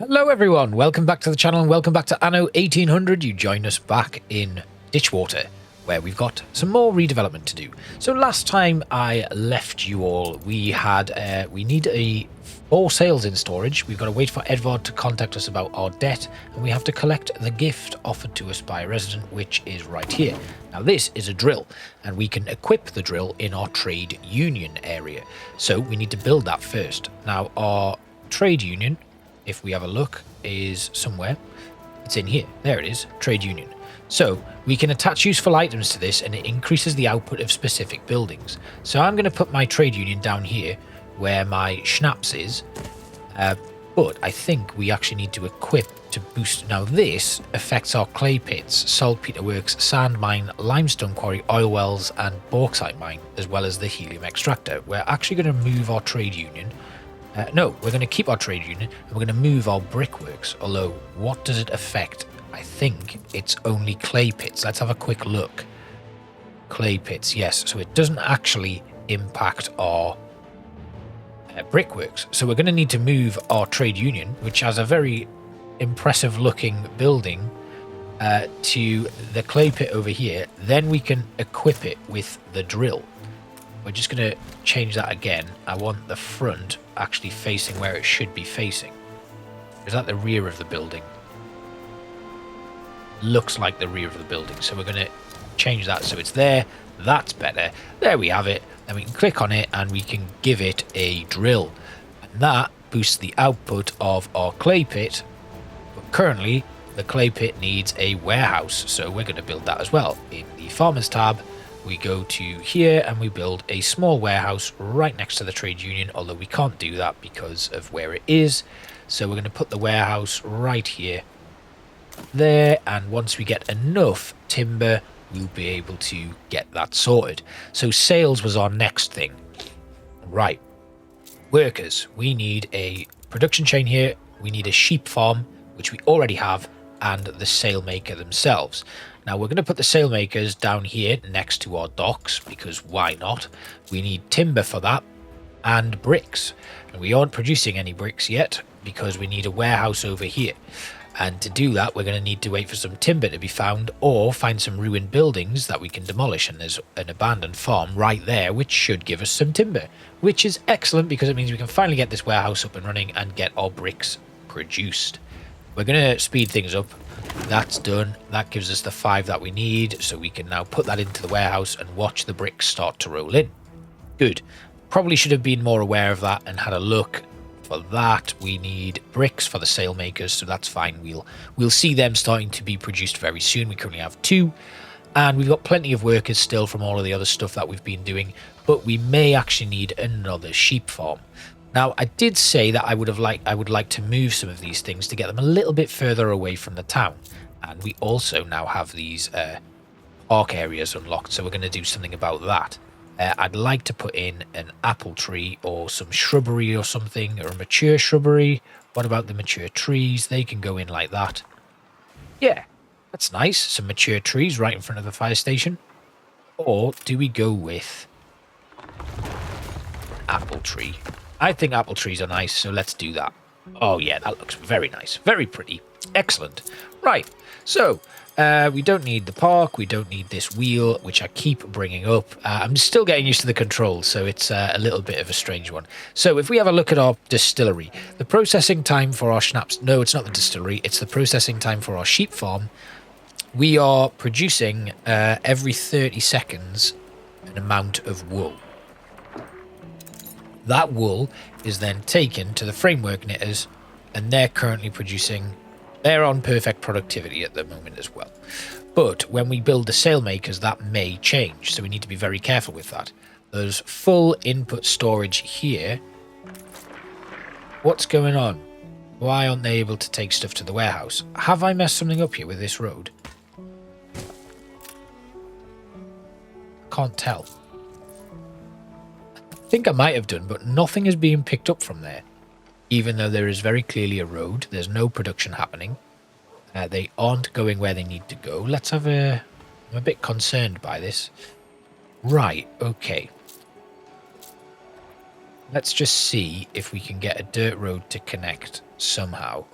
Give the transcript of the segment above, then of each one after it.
Hello everyone, welcome back to the channel and welcome back to Anno 1800. You join us back in Ditchwater, where we've got some more redevelopment to do. So last time I left you all, we need 4 sails in storage. We've got to wait for Edvard to contact us about our debt, and we have to collect the gift offered to us by a resident, which is right here. Now this is a drill, and we can equip the drill in our trade union area. So we need to build that first. Now our trade union, if we have a look, is somewhere. It's in here. There it is, trade union. So we can attach useful items to this and it increases the output of specific buildings. So I'm going to put my trade union down here where my schnapps is. But I think we actually need to equip to boost. Now this affects our clay pits, saltpeter works, sand mine, limestone quarry, oil wells and bauxite mine, as well as the helium extractor. We're actually going to move our trade union. No, we're going to keep our trade union and we're going to move our brickworks. Although, what does it affect? I think it's only clay pits. Let's have a quick look. Clay pits, yes. So it doesn't actually impact our brickworks. So we're going to need to move our trade union, which has a very impressive looking building, to the clay pit over here. Then we can equip it with the drill. We're just going to change that again. I want the front actually facing where it should be facing. Is that the rear of the building? Looks like the rear of the building. So we're going to change that so it's there. That's better. There we have it. Then we can click on it and we can give it a drill. And that boosts the output of our clay pit. But currently, the clay pit needs a warehouse. So we're going to build that as well. In the Farmers tab, we go to here and we build a small warehouse right next to the trade union, although we can't do that because of where it is. So we're going to put the warehouse right here, there, and once we get enough timber, we'll be able to get that sorted. So sales was our next thing. Right. Workers. We need a production chain here. We need a sheep farm, which we already have, and the sailmaker themselves. Now we're going to put the sailmakers down here next to our docks, because why not? We need timber for that, and bricks. And we aren't producing any bricks yet, because we need a warehouse over here. And to do that, we're going to need to wait for some timber to be found, or find some ruined buildings that we can demolish. And there's an abandoned farm right there, which should give us some timber, which is excellent, because it means we can finally get this warehouse up and running and get our bricks produced. We're going to speed things up. That's done. That gives us the 5 that we need, so we can now put that into the warehouse and watch the bricks start to roll in. Good. Probably should have been more aware of that and had a look. For that, we need bricks for the sailmakers, so that's fine. We'll see them starting to be produced very soon. We currently have 2, and we've got plenty of workers still from all of the other stuff that we've been doing, but we may actually need another sheep farm. Now, I did say that I would like to move some of these things to get them a little bit further away from the town. And we also now have these park areas unlocked, so we're going to do something about that. I'd like to put in an apple tree or some shrubbery or something, or a mature shrubbery. What about the mature trees? They can go in like that. Yeah, that's nice. Some mature trees right in front of the fire station. Or do we go with apple tree? I think apple trees are nice, so let's do that. Oh yeah, that looks very nice. Very pretty. Excellent. Right, so we don't need the park. We don't need this wheel, which I keep bringing up. I'm still getting used to the controls, so it's a little bit of a strange one. So if we have a look at our distillery, the processing time for our schnapps... No, it's not the distillery. It's the processing time for our sheep farm. We are producing every 30 seconds an amount of wool. That wool is then taken to the framework knitters, and they're currently producing... They're on perfect productivity at the moment as well. But when we build the sailmakers, that may change, so we need to be very careful with that. There's full input storage here. What's going on? Why aren't they able to take stuff to the warehouse? Have I messed something up here with this road? Can't tell. I think I might have done, but nothing is being picked up from there. Even though there is very clearly a road, there's no production happening. They aren't going where they need to go. Let's have a... I'm a bit concerned by this. Right, okay. Let's just see if we can get a dirt road to connect somehow.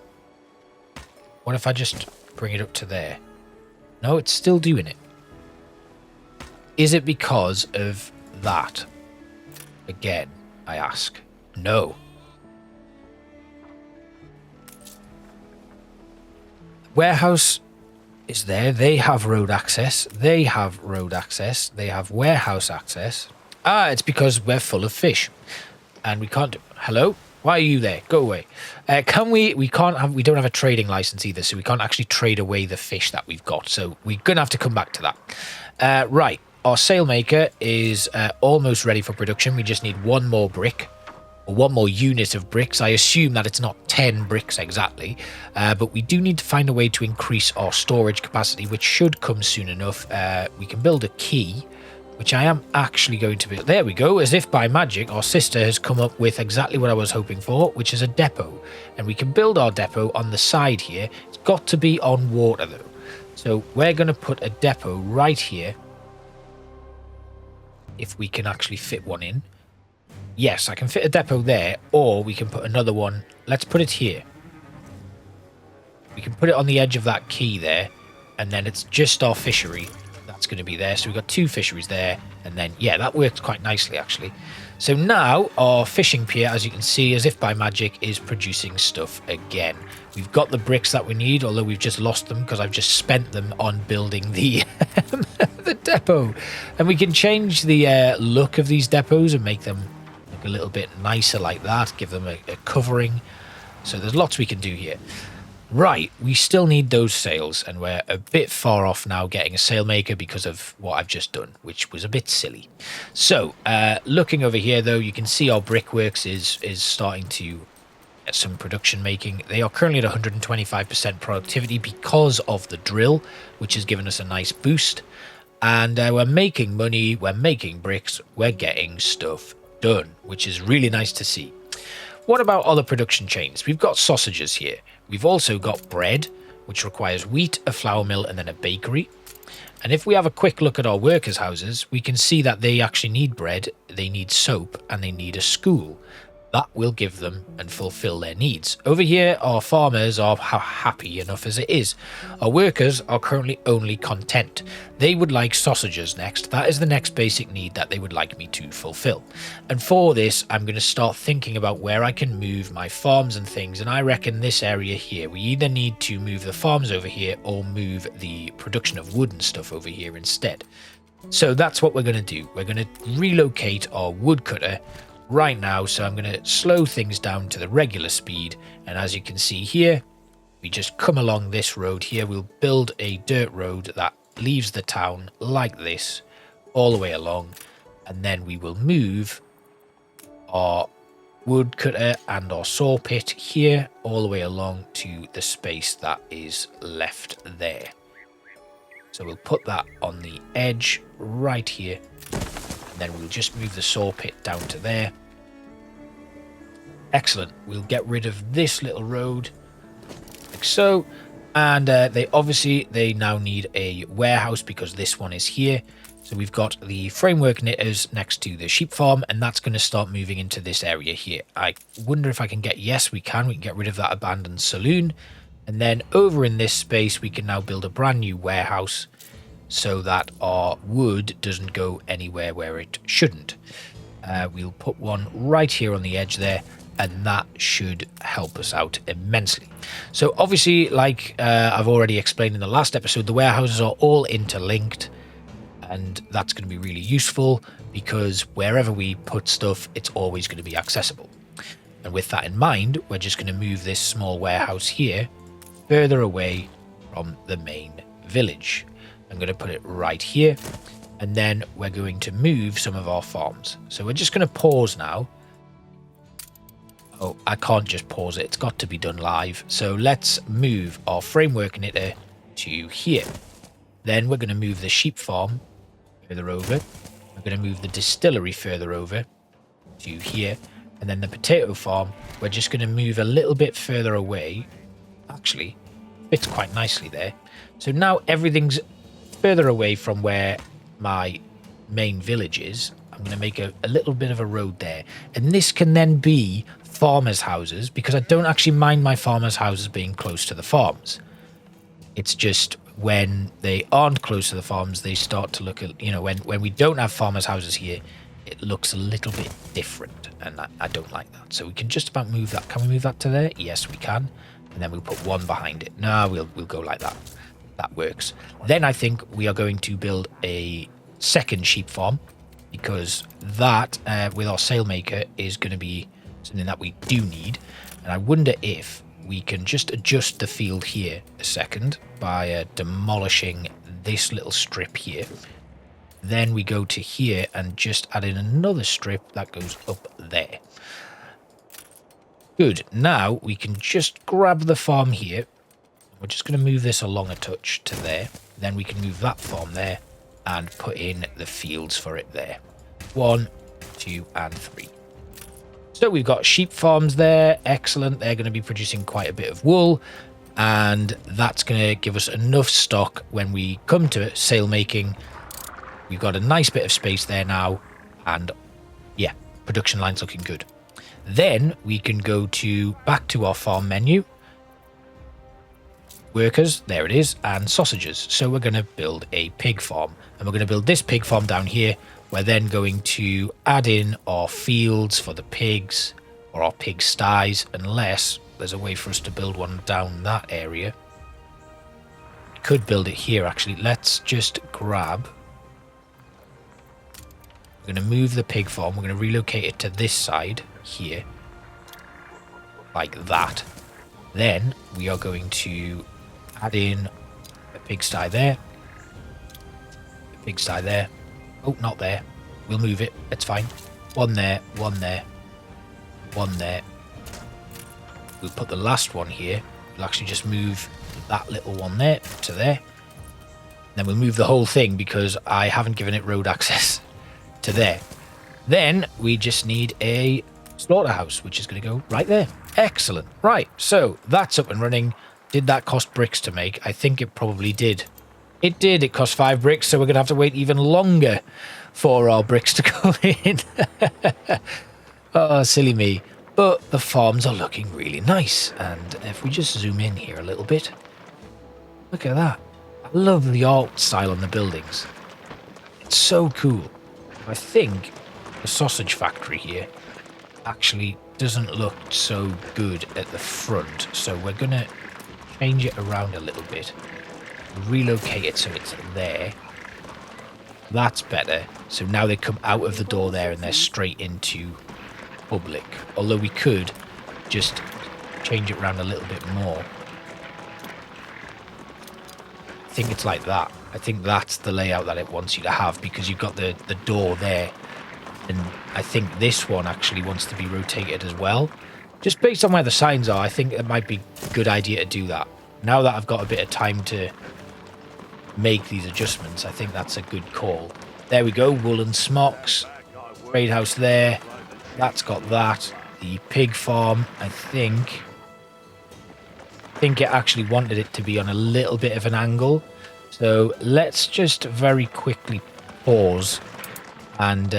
What if I just bring it up to there? No, it's still doing it. Is it because of that? Again, I ask. No. Warehouse is there. They have road access. They have road access. They have warehouse access. Ah, it's because we're full of fish. And we can't do... Hello? Why are you there? Go away. Can we... We don't have a trading license either, so we can't actually trade away the fish that we've got. So we're going to have to come back to that. Right. Our sailmaker is almost ready for production. We just need one more brick. Or one more unit of bricks. I assume that it's not 10 bricks exactly. But we do need to find a way to increase our storage capacity, which should come soon enough. We can build a quay, which I am actually going to build. There we go. As if by magic, our sister has come up with exactly what I was hoping for, which is a depot. And we can build our depot on the side here. It's got to be on water, though. So we're going to put a depot right here. If we can actually fit one in. Yes, I can fit a depot there, or we can put another one. Let's put it here. We can put it on the edge of that quay there, and then it's just our fishery that's going to be there. So we've got 2 fisheries there, and then, yeah, that works quite nicely, actually. So now our fishing pier, as you can see, as if by magic, is producing stuff again. We've got the bricks that we need, although we've just lost them because I've just spent them on building the the depot. And we can change the look of these depots and make them look a little bit nicer like that, give them a covering. So there's lots we can do here. Right, we still need those sails, and we're a bit far off now getting a sailmaker because of what I've just done, which was a bit silly. So, looking over here, though, you can see our brickworks is starting to get some production making. They are currently at 125% productivity because of the drill, which has given us a nice boost. And we're making money, we're making bricks, we're getting stuff done, which is really nice to see. What about other production chains? We've got sausages here. We've also got bread, which requires wheat, a flour mill, and then a bakery. And if we have a quick look at our workers' houses, we can see that they actually need bread, they need soap, and they need a school. That will give them and fulfill their needs. Over here, our farmers are happy enough as it is. Our workers are currently only content. They would like sausages next. That is the next basic need that they would like me to fulfill. And for this, I'm going to start thinking about where I can move my farms and things. And I reckon this area here, we either need to move the farms over here or move the production of wood and stuff over here instead. So that's what we're going to do. We're going to relocate our woodcutter right now, so I'm going to slow things down to the regular speed, and as you can see here, we just come along this road here. We'll build a dirt road that leaves the town like this all the way along, and then we will move our woodcutter and our saw pit here all the way along to the space that is left there. So we'll put that on the edge right here. Then we'll just move the saw pit down to there. Excellent. We'll get rid of this little road like so. And they now need a warehouse because this one is here. So we've got the framework knitters next to the sheep farm, and that's going to start moving into this area here. I wonder if I can get... Yes, we can. We can get rid of that abandoned saloon. And then over in this space, we can now build a brand new warehouse, so that our wood doesn't go anywhere where it shouldn't. We'll put one right here on the edge there, and that should help us out immensely. So obviously, like I've already explained in the last episode, the warehouses are all interlinked, and that's going to be really useful because wherever we put stuff, it's always going to be accessible. And with that in mind, we're just going to move this small warehouse here further away from the main village. I'm going to put it right here, and then we're going to move some of our farms. So we're just going to pause now. Oh, I can't just pause it. It's got to be done live. So let's move our framework knitter to here. Then we're going to move the sheep farm further over. We're going to move the distillery further over to here. And then the potato farm, we're just going to move a little bit further away. Actually, fits quite nicely there. So now everything's further away from where my main village is. I'm going to make a little bit of a road there, and this can then be farmers' houses because I don't actually mind my farmers' houses being close to the farms. It's just when they aren't close to the farms, they start to look at, you know, when we don't have farmers' houses here, it looks a little bit different, and I don't like that. So we can just about move that. Can we move that to there? Yes, we can. And then we'll put one behind it. No, we'll go like that. That works. Then I think we are going to build a second sheep farm, because that, with our sailmaker, is going to be something that we do need. And I wonder if we can just adjust the field here a second by demolishing this little strip here. Then we go to here and just add in another strip that goes up there. Good. Now we can just grab the farm here. We're just going to move this along a touch to there. Then we can move that farm there and put in the fields for it there. 1, 2, and 3. So we've got sheep farms there. Excellent. They're going to be producing quite a bit of wool. And that's going to give us enough stock when we come to sail making. We've got a nice bit of space there now. And yeah, production line's looking good. Then we can go back to our farm menu. Workers, there it is, and sausages. So we're going to build a pig farm. And we're going to build this pig farm down here. We're then going to add in our fields for the pigs, or our pig sties, unless there's a way for us to build one down that area. We could build it here, actually. Let's just grab. We're going to move the pig farm. We're going to relocate it to this side here, like that. Then we are going to add in a pigsty there, a pigsty there. Oh, not there. We'll move it. It's fine. One there, one there, one there. We'll put the last one here. We'll actually just move that little one there to there. Then we'll move the whole thing because I haven't given it road access to there. Then we just need a slaughterhouse, which is going to go right there. Excellent. Right, so that's up and running. Did that cost bricks to make? I think it probably did. It did. It cost 5 bricks, so we're going to have to wait even longer for our bricks to go in. Oh, silly me. But the farms are looking really nice. And if we just zoom in here a little bit, look at that. I love the art style on the buildings. It's so cool. I think the sausage factory here actually doesn't look so good at the front. So we're going to change it around a little bit. Relocate it so it's there. That's better. So now they come out of the door there and they're straight into public. Although we could just change it around a little bit more. I think it's like that. I think that's the layout that it wants you to have, because you've got the door there. And I think this one actually wants to be rotated as well. Just based on where the signs are, I think it might be a good idea to do that. Now that I've got a bit of time to make these adjustments, I think that's a good call. There we go, woolen smocks. Trade house there. That's got that. The pig farm, I think it actually wanted it to be on a little bit of an angle. So let's just very quickly pause. And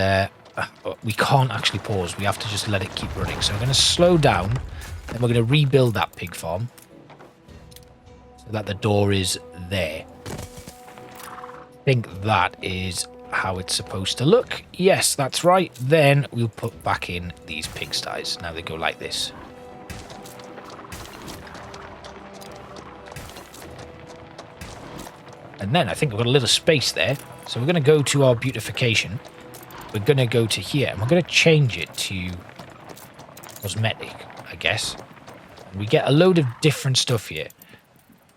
we can't actually pause. We have to just let it keep running. So we're going to slow down. And we're going to rebuild that pig farm so that the door is there. I think that is how it's supposed to look. Yes, that's right. Then we'll put back in these pigsties. Now they go like this. And then I think we've got a little space there. So we're going to go to our beautification. We're going to go to here and we're going to change it to cosmetic, I guess. And we get a load of different stuff here.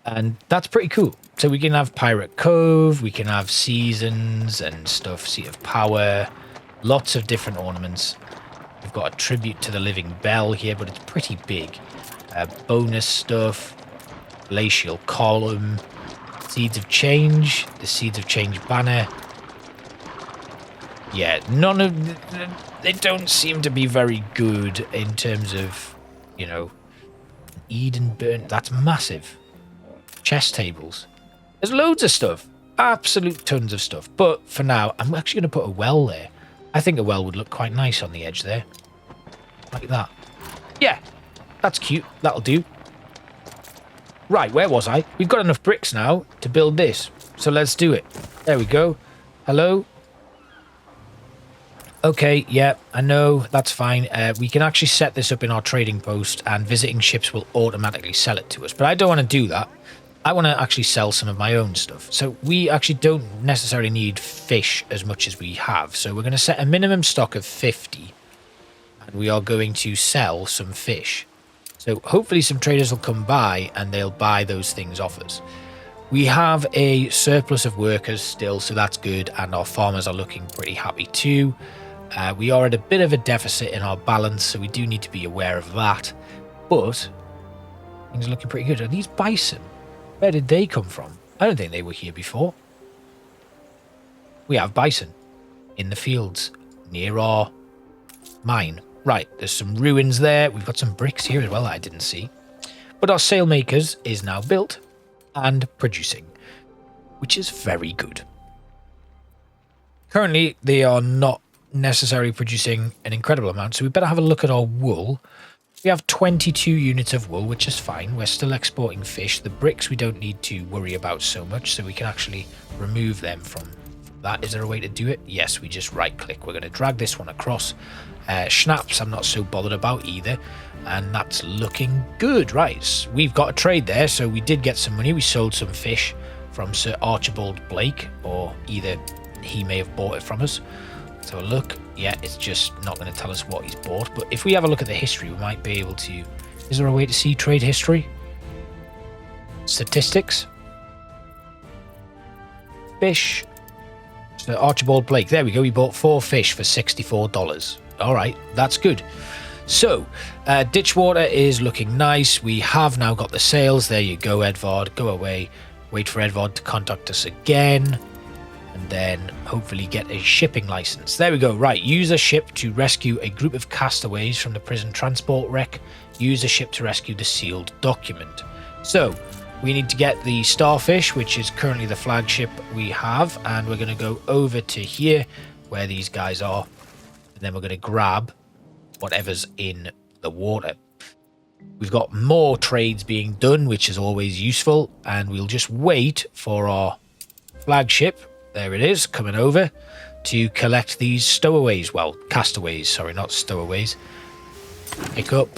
And that's pretty cool. So we can have Pirate Cove, we can have seasons and stuff, Seat of Power, lots of different ornaments. We've got a tribute to the Living Bell here, but it's pretty big. Bonus stuff, glacial column, Seeds of Change, the Seeds of Change banner. Yeah, none of they don't seem to be very good in terms of, you know, Eden burn. That's massive. Chess tables. There's loads of stuff. Absolute tons of stuff. But for now, I'm actually going to put a well there. I think a well would look quite nice on the edge there. Like that. Yeah, that's cute. That'll do. Right, where was I? We've got enough bricks now to build this. So let's do it. There we go. Hello? Okay, yeah, I know. That's fine. We can actually set this up in our trading post and visiting ships will automatically sell it to us. But I don't want to do that. I want to actually sell some of my own stuff. So we actually don't necessarily need fish as much as we have. So we're going to set a minimum stock of 50. And we are going to sell some fish. So hopefully some traders will come by and they'll buy those things off us. We have a surplus of workers still, so that's good. And our farmers are looking pretty happy too. We are at a bit of a deficit in our balance, so we do need to be aware of that. But things are looking pretty good. Are these bison? Where did they come from? I don't think they were here before. We have bison in the fields near our mine. Right, there's some ruins there. We've got some bricks here as well that I didn't see. But our sailmakers is now built and producing, which is very good. Currently, they are not necessarily producing an incredible amount, so we better have a look at our wool. We have 22 units of wool, which is fine. We're still exporting fish. The bricks we don't need to worry about so much, so we can actually remove them from that. Is there a way to do it? Yes, we just right click. We're going to drag this one across. Schnapps I'm not so bothered about either, and that's looking good. Right, we've got a trade there, so we did get some money. We sold some fish from Sir Archibald Blake, or either he may have bought it from us. Let's have a look. Yeah, it's just not going to tell us what he's bought, but if we have a look at the history, we might be able to... Is there a way to see trade history? Statistics? Fish? So Archibald Blake, there we go. We bought 4 fish for $64. All right, that's good. So, Ditchwater is looking nice. We have now got the sails. There you go, Edvard. Go away. Wait for Edvard to contact us again. And then hopefully get a shipping license. There we go. Right, use a ship to rescue a group of castaways from the prison transport wreck. Use a ship to rescue the sealed document. So, we need to get the starfish, which is currently the flagship we have. And we're going to go over to here where these guys are. And then we're going to grab whatever's in the water. We've got more trades being done, which is always useful. And we'll just wait for our flagship. There it is, coming over to collect these stowaways. Well, castaways, sorry, not stowaways. Pick up.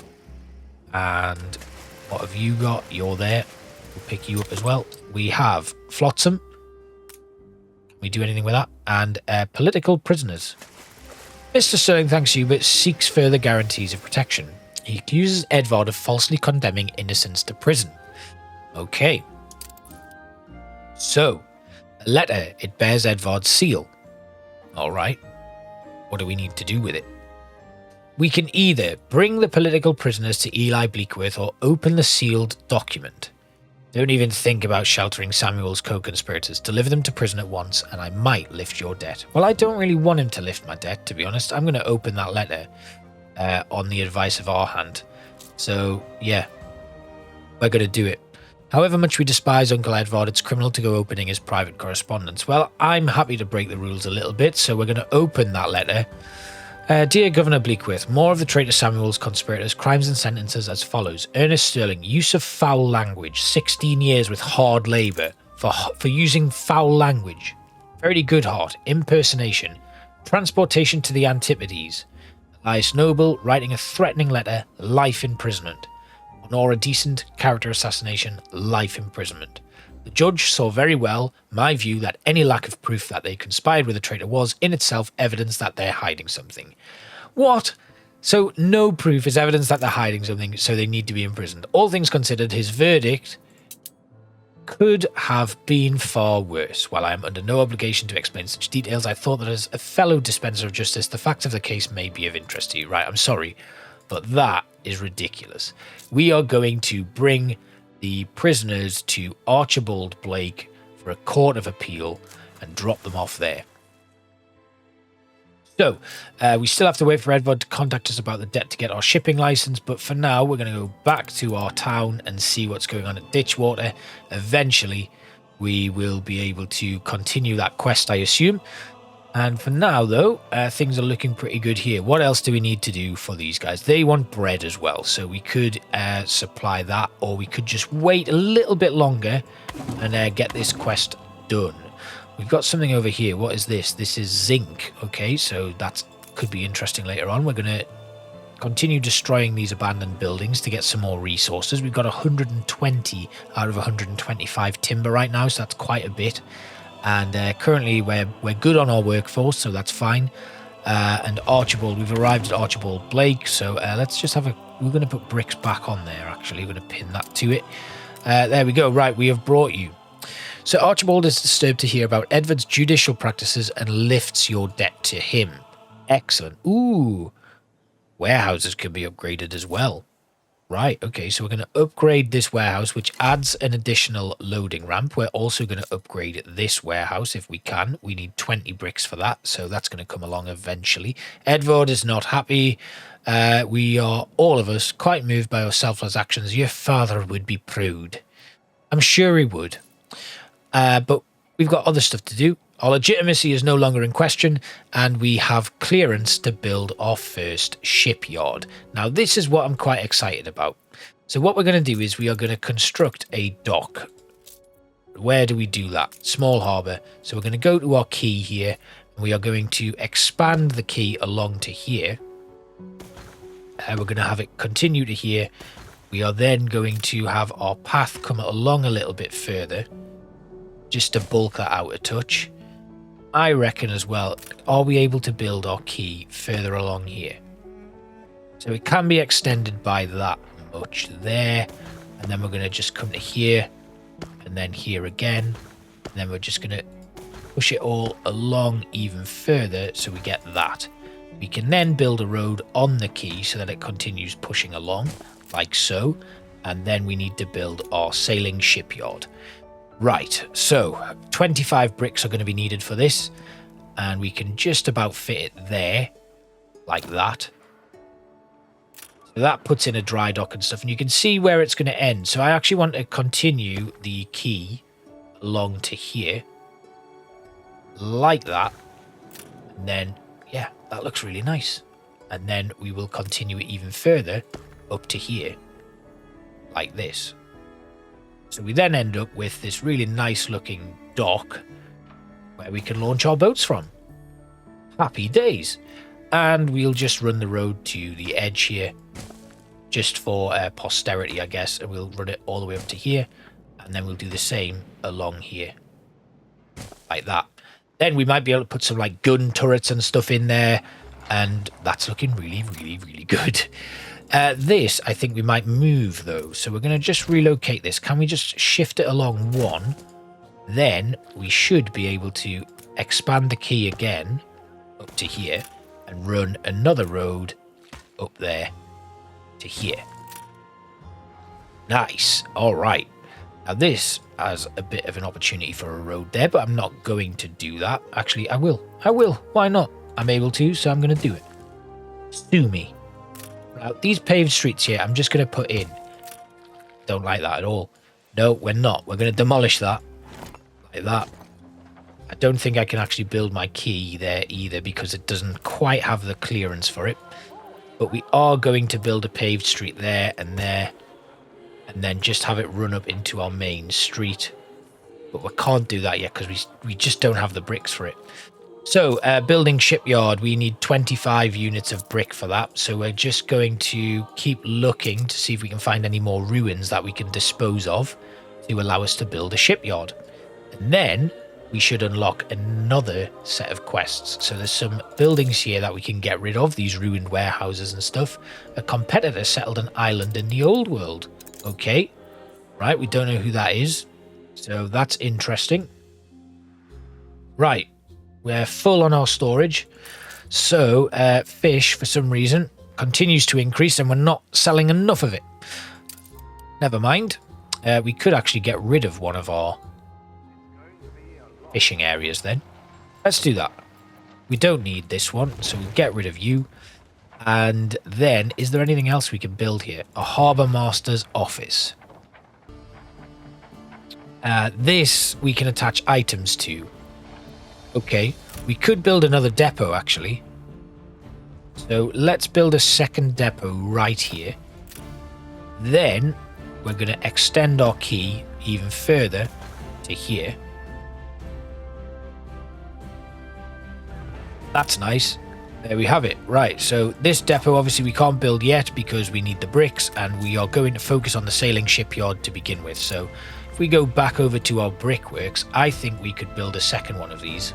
And what have you got? You're there. We'll pick you up as well. We have flotsam. Can we do anything with that? And political prisoners. Mr. Sterling thanks you, but seeks further guarantees of protection. He accuses Edvard of falsely condemning innocents to prison. Okay. So, a letter. It bears Edvard's seal. Alright. What do we need to do with it? We can either bring the political prisoners to Eli Bleakworth or open the sealed document. Don't even think about sheltering Samuel's co-conspirators. Deliver them to prison at once, and I might lift your debt. Well, I don't really want him to lift my debt, to be honest. I'm going to open that letter on the advice of our hand. So, yeah, we're going to do it. However much we despise Uncle Edvard, it's criminal to go opening his private correspondence. Well, I'm happy to break the rules a little bit, so we're going to open that letter. Dear Governor Bleakworth, more of the traitor Samuel's conspirators, crimes and sentences as follows. Ernest Sterling, use of foul language, 16 years with hard labour for using foul language. Very good heart, impersonation, transportation to the Antipodes. Elias Noble, writing a threatening letter, life imprisonment. Honora Decent, character assassination, life imprisonment. The judge saw very well my view that any lack of proof that they conspired with the traitor was in itself evidence that they're hiding something. What? So no proof is evidence that they're hiding something, so they need to be imprisoned. All things considered, his verdict could have been far worse. While I am under no obligation to explain such details, I thought that as a fellow dispenser of justice, the facts of the case may be of interest to you. Right, I'm sorry, but that is ridiculous. We are going to bring the prisoners to Archibald Blake for a court of appeal and drop them off there. So, we still have to wait for Edvard to contact us about the debt to get our shipping license, but for now we're going to go back to our town and see what's going on at Ditchwater. Eventually, we will be able to continue that quest, I assume. And for now, though, things are looking pretty good here. What else do we need to do for these guys? They want bread as well, so we could supply that, or we could just wait a little bit longer and get this quest done. We've got something over here. What is this? This is zinc. Okay, so that could be interesting later on. We're going to continue destroying these abandoned buildings to get some more resources. We've got 120 out of 125 timber right now, so that's quite a bit. And currently we're good on our workforce, so that's fine. And Archibald, we've arrived at Archibald Blake, so let's just have a... We're going to put bricks back on there, actually. We're going to pin that to it. There we go. Right, we have brought you. So Archibald is disturbed to hear about Edvard's judicial practices and lifts your debt to him. Excellent. Ooh. Warehouses can be upgraded as well. Right, okay, so we're going to upgrade this warehouse, which adds an additional loading ramp. We're also going to upgrade this warehouse if we can. We need 20 bricks for that, so that's going to come along eventually. Edvard is not happy. We are, all of us, quite moved by your selfless actions. Your father would be proud. I'm sure he would. But we've got other stuff to do. Our legitimacy is no longer in question, and we have clearance to build our first shipyard. Now, this is what I'm quite excited about. So what we're going to do is we are going to construct a dock. Where do we do that? Small harbour. So we're going to go to our quay here, and we are going to expand the quay along to here. We're going to have it continue to here. We are then going to have our path come along a little bit further, just to bulk that out a touch. I reckon as well, are we able to build our quay further along here? So it can be extended by that much there. And then we're going to just come to here. And then here again. And then we're just going to push it all along even further so we get that. We can then build a road on the quay so that it continues pushing along, like so. And then we need to build our sailing shipyard. Right, so 25 bricks are going to be needed for this, and we can just about fit it there, like that. So that puts in a dry dock and stuff, and you can see where it's going to end. So I actually want to continue the quay along to here, like that, and then, yeah, that looks really nice. And then we will continue it even further up to here, like this. So we then end up with this really nice looking dock where we can launch our boats from. Happy days. And we'll just run the road to the edge here, just for posterity, I guess. And we'll run it all the way up to here. And then we'll do the same along here, like that. Then we might be able to put some like gun turrets and stuff in there. And that's looking really, really, really good. This, I think we might move, though. So we're going to just relocate this. Can we just shift it along one? Then we should be able to expand the quay again up to here and run another road up there to here. Nice. All right. Now, this has a bit of an opportunity for a road there, but I'm not going to do that. Actually, I will. I will. Why not? I'm able to, so I'm going to do it. Sue me. Now, these paved streets here, I'm just going to put in. Don't like that at all. No, we're not. We're going to demolish that. Like that. I don't think I can actually build my quay there either because it doesn't quite have the clearance for it. But we are going to build a paved street there. And then just have it run up into our main street. But we can't do that yet because we just don't have the bricks for it. So, building shipyard, we need 25 units of brick for that. So we're just going to keep looking to see if we can find any more ruins that we can dispose of to allow us to build a shipyard. And then we should unlock another set of quests. So there's some buildings here that we can get rid of, these ruined warehouses and stuff. A competitor settled an island in the old world. Okay, right, we don't know who that is. So that's interesting. Right. We're full on our storage. So, fish, for some reason, continues to increase and we're not selling enough of it. Never mind. We could actually get rid of one of our fishing areas then. Let's do that. We don't need this one, so we'll get rid of you. And then, is there anything else we can build here? A harbour master's office. This we can attach items to. Okay, We could build another depot, actually. So let's build a second depot right here. Then we're going to extend our quay even further to here. That's nice. There we have it. Right, so this depot obviously we can't build yet because we need the bricks, and we are going to focus on the sailing shipyard to begin with. So if we go back over to our brickworks, I think we could build a second one of these.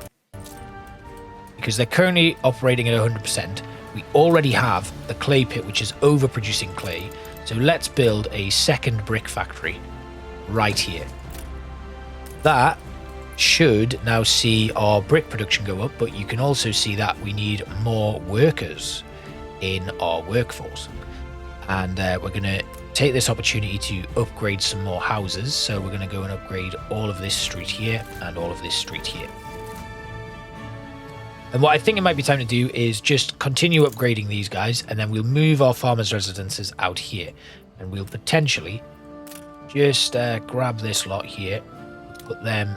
Because they're currently operating at 100%. We already have the clay pit, which is overproducing clay. So let's build a second brick factory right here. That should now see our brick production go up, but you can also see that we need more workers in our workforce. And we're going to take this opportunity to upgrade some more houses. So we're going to go and upgrade all of this street here and all of this street here. And what I think it might be time to do is just continue upgrading these guys, and then we'll move our farmers' residences out here. And we'll potentially just grab this lot here, put them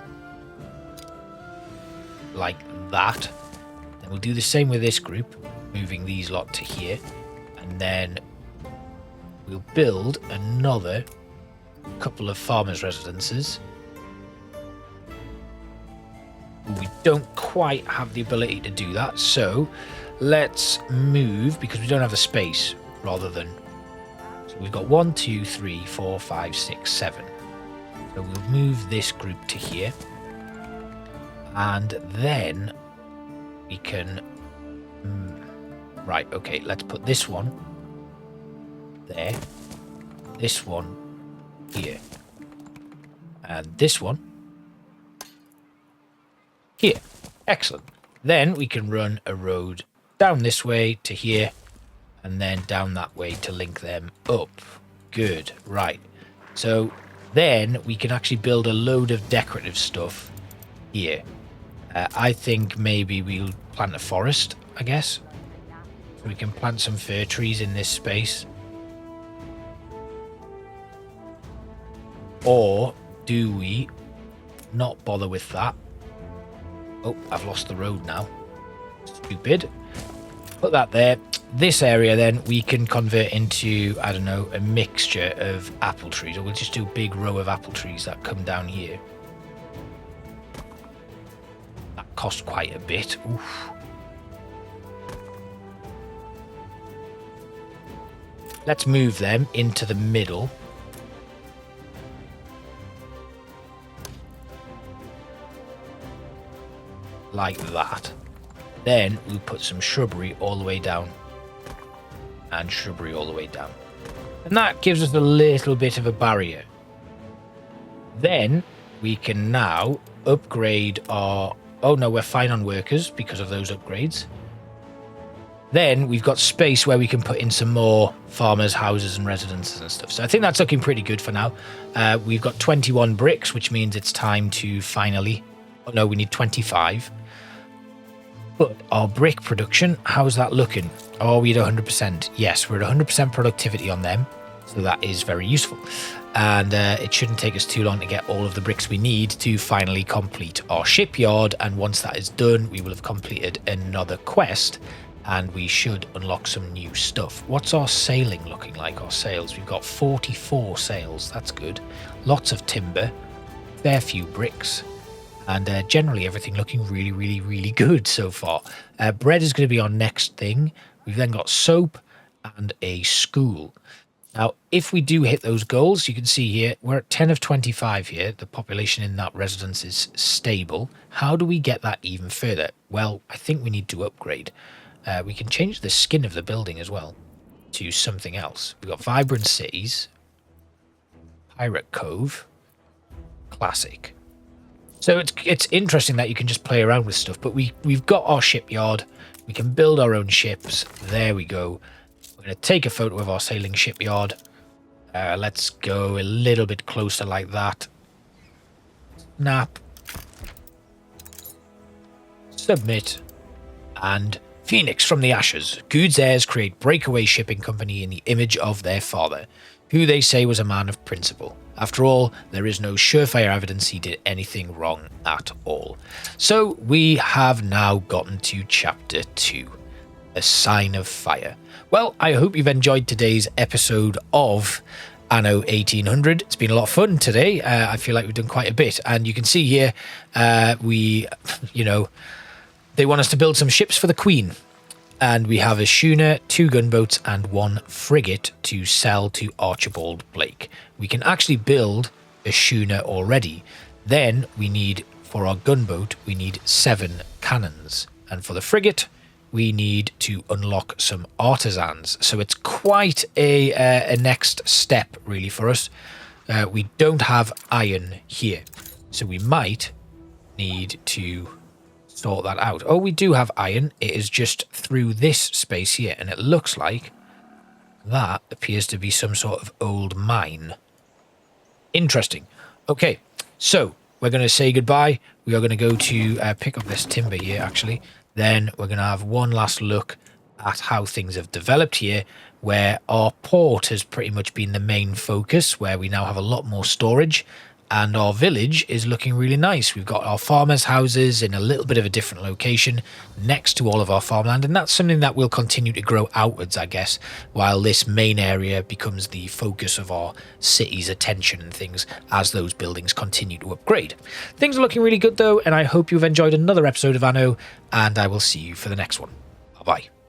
like that. Then we'll do the same with this group, moving these lot to here. And then we'll build another couple of farmers' residences. We don't quite have the ability to do that, so let's move, because we don't have the space, rather than... So we've got 1, 2, 3, 4, 5, 6, 7. So we'll move this group to here. And then we can... Right, okay, let's put this one there. This one here. And this one here. Excellent. Then we can run a road down this way to here, and then down that way to link them up. Good. Right. So then we can actually build a load of decorative stuff here. I think maybe we'll plant a forest, I guess. So we can plant some fir trees in this space. Or do we not bother with that? Oh, I've lost the road now. Stupid. Put that there. This area then we can convert into, I don't know, a mixture of apple trees. Or we'll just do a big row of apple trees that come down here. That cost quite a bit. Oof. Let's move them into the middle. Like that. Then we'll put some shrubbery all the way down. And shrubbery all the way down. And that gives us a little bit of a barrier. Then we can now upgrade our... Oh no, we're fine on workers because of those upgrades. Then we've got space where we can put in some more farmers' houses and residences and stuff. So I think that's looking pretty good for now. We've got 21 bricks, which means it's time to finally... Oh no, we need 25. But our brick production, how's that looking? Are we at 100%? Yes, we're at 100% productivity on them. So that is very useful. And it shouldn't take us too long to get all of the bricks we need to finally complete our shipyard. And once that is done, we will have completed another quest. And we should unlock some new stuff. What's our sailing looking like? Our sails. We've got 44 sails. That's good. Lots of timber. Fair few bricks. And generally everything looking really, really, really good so far. Bread is going to be our next thing. We've then got soap and a school. Now, if we do hit those goals, you can see here, we're at 10 of 25 here. The population in that residence is stable. How do we get that even further? Well, I think we need to upgrade. We can change the skin of the building as well to something else. We've got Vibrant Cities, Pirate Cove, Classic. So it's interesting that you can just play around with stuff, but we've got our shipyard. We can build our own ships. There we go. We're going to take a photo of our sailing shipyard. Let's go a little bit closer like that. Snap. Submit. And Phoenix from the ashes. Good's heirs create breakaway shipping company in the image of their father. who they say was a man of principle. After all, there is no surefire evidence he did anything wrong at all. So we have now gotten to chapter 2, A Sign of Fire. Well, I hope you've enjoyed today's episode of Anno 1800. It's been a lot of fun today. I feel like we've done quite a bit. And you can see here, they want us to build some ships for the Queen. And we have a schooner, 2 gunboats, and 1 frigate to sell to Archibald Blake. We can actually build a schooner already. Then we need, for our gunboat, we need 7 cannons. And for the frigate, we need to unlock some artisans. So it's quite a next step, really, for us. We don't have iron here. So we might need to sort that out. Oh, we do have iron. It is just through this space here, and it looks like that appears to be some sort of old mine. Interesting. Okay, so we're going to say goodbye. We are going to go to pick up this timber here, actually. Then we're going to have one last look at how things have developed here, where our port has pretty much been the main focus, where we now have a lot more storage. And our village is looking really nice. We've got our farmers' houses in a little bit of a different location next to all of our farmland. And that's something that will continue to grow outwards, I guess, while this main area becomes the focus of our city's attention and things as those buildings continue to upgrade. Things are looking really good, though, and I hope you've enjoyed another episode of Anno, and I will see you for the next one. Bye-bye.